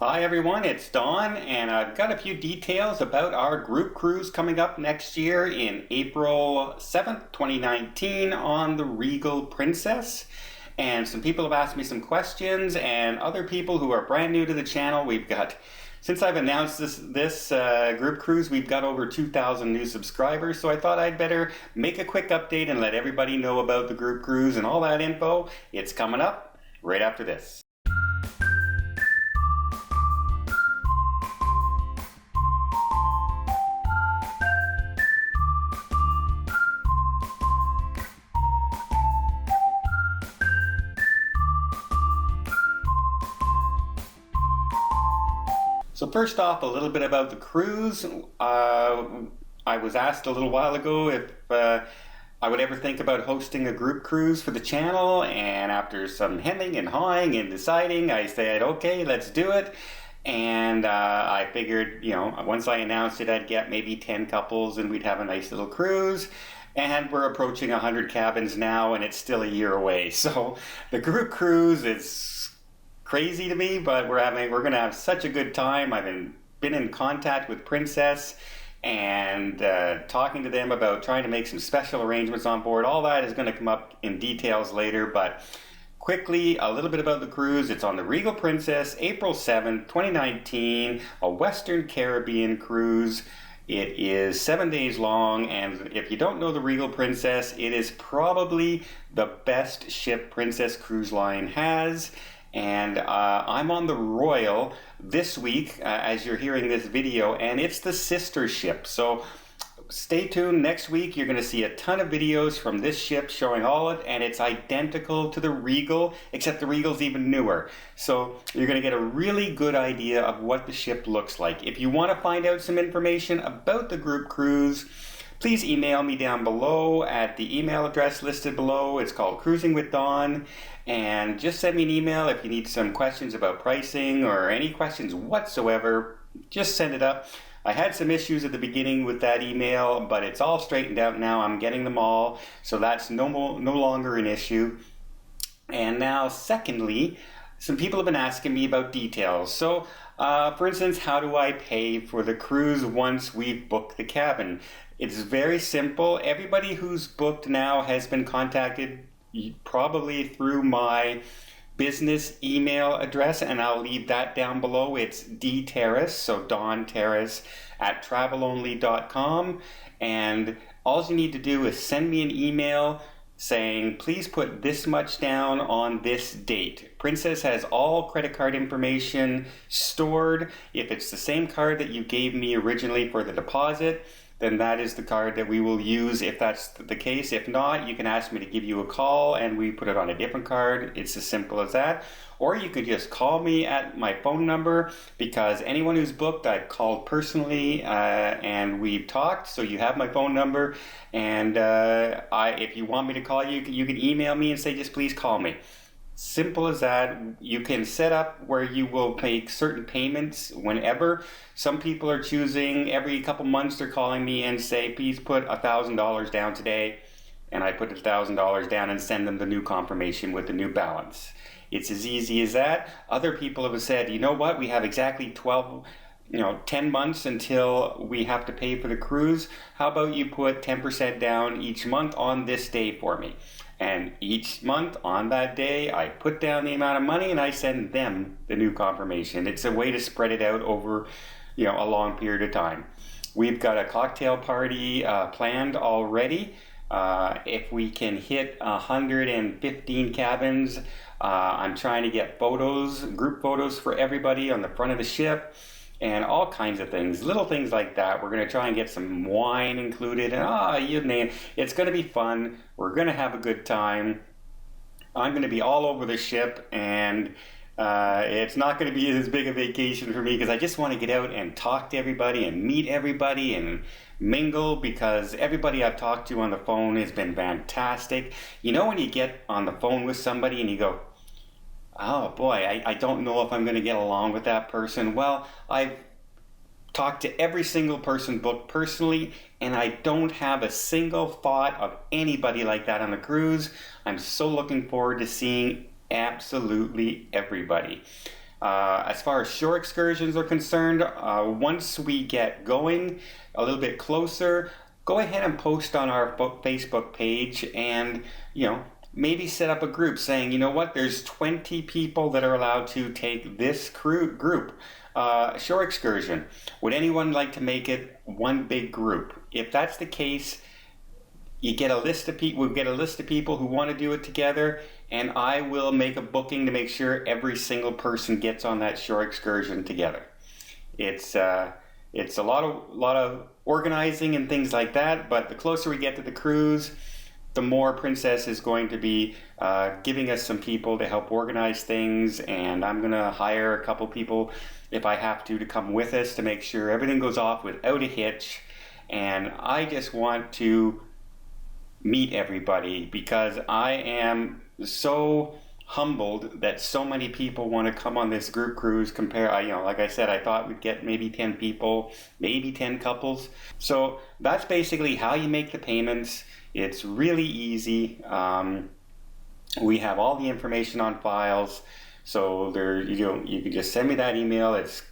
Hi everyone, it's Don, and I've got a few details about our group cruise coming up next year in April 7th, 2019 on the Regal Princess. And some people have asked me some questions, and other people who are brand new to the channel. Since I've announced this group cruise, we've got over 2,000 new subscribers, so I thought I'd better make a quick update and let everybody know about the group cruise and all that info. It's coming up right after this. So first off, a little bit about the cruise. I was asked a little while ago if I would ever think about hosting a group cruise for the channel, and after some hemming and hawing and deciding, I said, okay, let's do it. And I figured, once I announced it, I'd get maybe 10 couples and we'd have a nice little cruise. And we're approaching 100 cabins now, and it's still a year away. So the group cruise is crazy to me, but we're going to have such a good time. I've been in contact with Princess and talking to them about trying to make some special arrangements on board. All that is going to come up in details later, but quickly, a little bit about the cruise. It's on the Regal Princess, April 7th, 2019, a Western Caribbean cruise. It is 7 days long, and if you don't know the Regal Princess, it is probably the best ship Princess Cruise Line has. And I'm on the Royal this week as you're hearing this video, and it's the sister ship. So stay tuned. Next week you're going to see a ton of videos from this ship showing all it, and it's identical to the Regal, except the Regal's even newer. So you're going to get a really good idea of what the ship looks like. If you want to find out some information about the group cruise, please email me down below at the email address listed below. It's called Cruising with Don. And just send me an email if you need some questions about pricing or any questions whatsoever. Just send it up. I had some issues at the beginning with that email, but it's all straightened out now. I'm getting them all, so that's no longer an issue. And now, secondly, some people have been asking me about details. So, for instance, how do I pay for the cruise once we've booked the cabin? It's very simple. Everybody who's booked now has been contacted probably through my business email address, and I'll leave that down below. It's dterrace, so Don Terrace at travelonly.com, and all you need to do is send me an email saying, please put this much down on this date. Princess has all credit card information stored. If it's the same card that you gave me originally for the deposit, then that is the card that we will use if that's the case. If not, you can ask me to give you a call and we put it on a different card. It's as simple as that. Or you could just call me at my phone number, because anyone who's booked, I've called personally and we've talked, so you have my phone number. And if you want me to call you, you can email me and say, just please call me. Simple as that. You can set up where you will make certain payments whenever. Some people are choosing every couple months, they're calling me and say, please put $1,000 down today. And I put $1,000 down and send them the new confirmation with the new balance. It's as easy as that. Other people have said, you know what, we have exactly 10 months until we have to pay for the cruise. How about you put 10% down each month on this day for me? And each month on that day, I put down the amount of money and I send them the new confirmation. It's a way to spread it out over, a long period of time. We've got a cocktail party planned already. If we can hit 115 cabins, I'm trying to get photos, group photos for everybody on the front of the ship, and all kinds of things, little things like that. We're going to try and get some wine included, and you name it. It's going to be fun. We're going to have a good time. I'm going to be all over the ship, and it's not going to be as big a vacation for me because I just want to get out and talk to everybody and meet everybody and mingle, because everybody I've talked to on the phone has been fantastic. When you get on the phone with somebody and you go, oh boy, I don't know if I'm going to get along with that person. Well, I've talked to every single person booked personally, and I don't have a single thought of anybody like that on the cruise. I'm so looking forward to seeing absolutely everybody. As far as shore excursions are concerned, once we get going a little bit closer, go ahead and post on our Facebook page and, maybe set up a group saying, you know what, there's 20 people that are allowed to take this group shore excursion. Would anyone like to make it one big group? If that's the case, you get a list of people. We'll get a list of people who want to do it together, and I will make a booking to make sure every single person gets on that shore excursion together. It's a lot of organizing and things like that. But the closer we get to the cruise, the more Princess is going to be giving us some people to help organize things, and I'm gonna hire a couple people if I have to come with us to make sure everything goes off without a hitch. And I just want to meet everybody because I am so humbled that so many people want to come on this group cruise. Like I said, I thought we'd get maybe 10 people, maybe 10 couples. So that's basically how you make the payments. It's really easy. We have all the information on files. So you can just send me that email. It's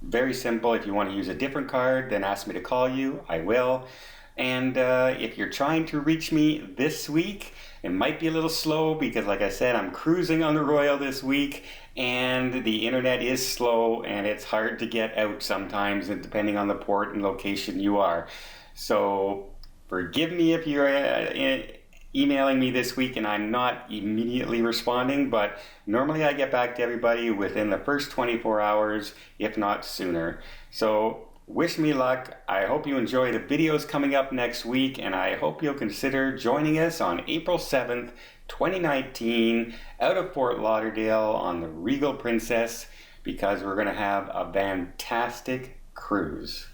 very simple. If you want to use a different card, then ask me to call you. I will. And if you're trying to reach me this week, it might be a little slow because, like I said, I'm cruising on the Royal this week, and the internet is slow, and it's hard to get out sometimes, depending on the port and location you are. So forgive me if you're emailing me this week and I'm not immediately responding, but normally I get back to everybody within the first 24 hours, if not sooner. So wish me luck. I hope you enjoy the videos coming up next week, and I hope you'll consider joining us on April 7th, 2019, out of Fort Lauderdale on the Regal Princess, because we're going to have a fantastic cruise.